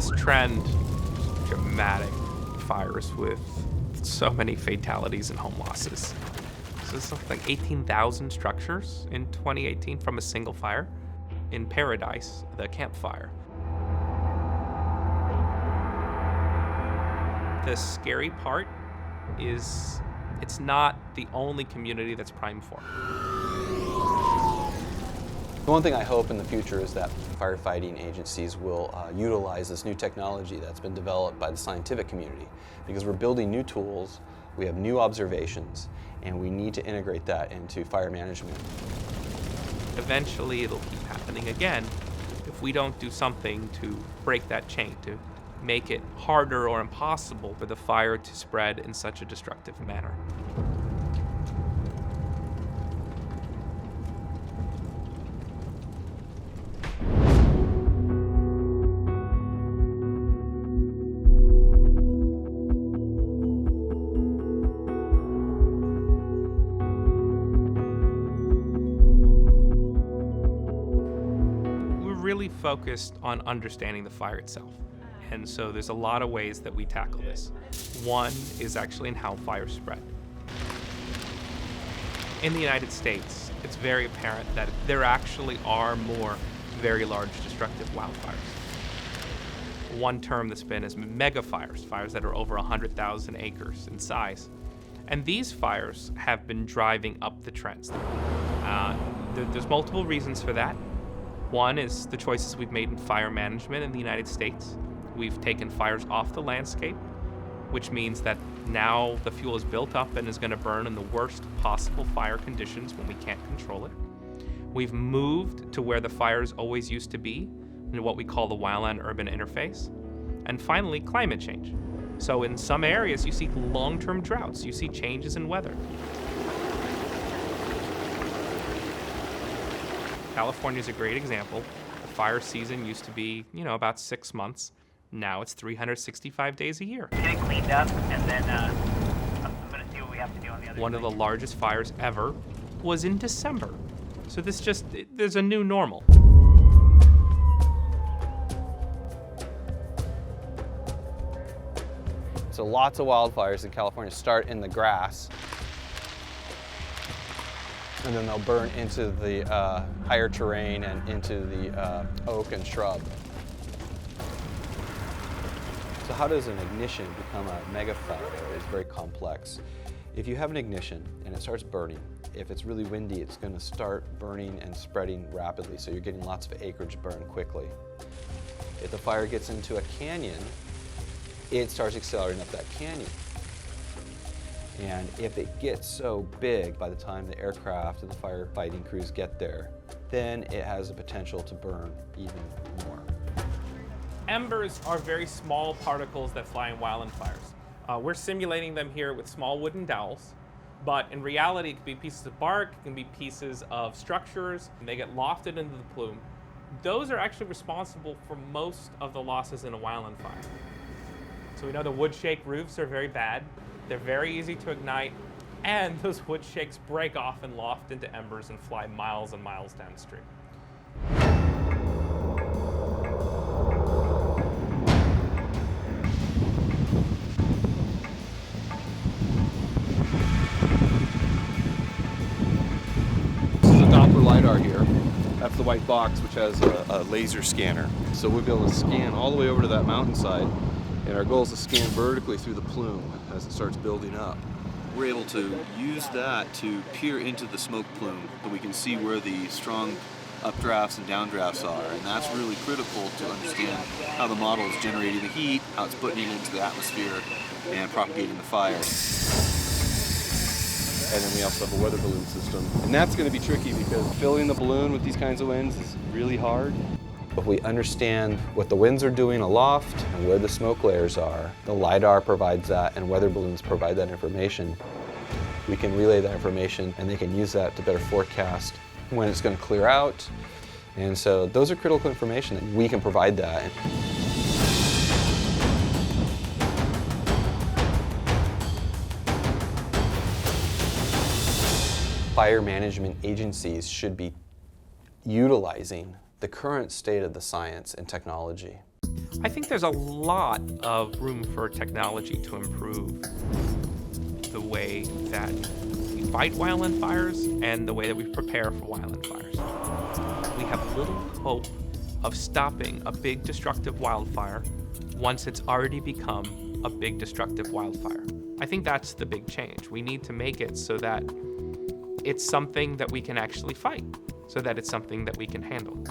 this trend, dramatic fires with so many fatalities and home losses. So it's something like 18,000 structures in 2018 from a single fire in Paradise, the campfire. The scary part is it's not the only community that's primed for. The one thing I hope in the future is that firefighting agencies will utilize this new technology that's been developed by the scientific community, because we're building new tools, we have new observations, and we need to integrate that into fire management. Eventually it'll keep happening again if we don't do something to break that chain, to make it harder or impossible for the fire to spread in such a destructive manner. Really focused on understanding the fire itself. And so there's a lot of ways that we tackle this. One is actually in how fires spread. In the United States, it's very apparent that there actually are more very large destructive wildfires. One term that's been is megafires, fires that are over 100,000 acres in size. And these fires have been driving up the trends. There's multiple reasons for that. One is the choices we've made in fire management in the United States. We've taken fires off the landscape, which means that now the fuel is built up and is going to burn in the worst possible fire conditions when we can't control it. We've moved to where the fires always used to be, in what we call the wildland-urban interface. And finally, climate change. So in some areas, you see long-term droughts, you see changes in weather. California is a great example. The fire season used to be, about 6 months. Now it's 365 days a year. Get it cleaned up, and then I'm going to see what we have to do on the other side. One of the largest fires ever was in December. So there's a new normal. So lots of wildfires in California start in the grass, and then they'll burn into the higher terrain and into the oak and shrub. So how does an ignition become a megafire? It's very complex. If you have an ignition and it starts burning, if it's really windy, it's going to start burning and spreading rapidly, so you're getting lots of acreage burn quickly. If the fire gets into a canyon, it starts accelerating up that canyon. And if it gets so big by the time the aircraft and the firefighting crews get there, then it has the potential to burn even more. Embers are very small particles that fly in wildfires. We're simulating them here with small wooden dowels, but in reality it can be pieces of bark, it can be pieces of structures, and they get lofted into the plume. Those are actually responsible for most of the losses in a wildfire. So we know the wood shake roofs are very bad. They're very easy to ignite, and those wood shakes break off and loft into embers and fly miles and miles downstream. This is a Doppler LiDAR here. That's the white box, which has a laser scanner. So we'll be able to scan all the way over to that mountainside. And our goal is to scan vertically through the plume as it starts building up. We're able to use that to peer into the smoke plume so we can see where the strong updrafts and downdrafts are. And that's really critical to understand how the model is generating the heat, how it's putting it into the atmosphere, and propagating the fire. And then we also have a weather balloon system. And that's going to be tricky because filling the balloon with these kinds of winds is really hard. If we understand what the winds are doing aloft and where the smoke layers are, the LiDAR provides that and weather balloons provide that information. We can relay that information and they can use that to better forecast when it's going to clear out. And so those are critical information and we can provide that. Fire management agencies should be utilizing the current state of the science and technology. I think there's a lot of room for technology to improve the way that we fight wildland fires and the way that we prepare for wildland fires. We have little hope of stopping a big destructive wildfire once it's already become a big destructive wildfire. I think that's the big change. We need to make it so that it's something that we can actually fight, so that it's something that we can handle.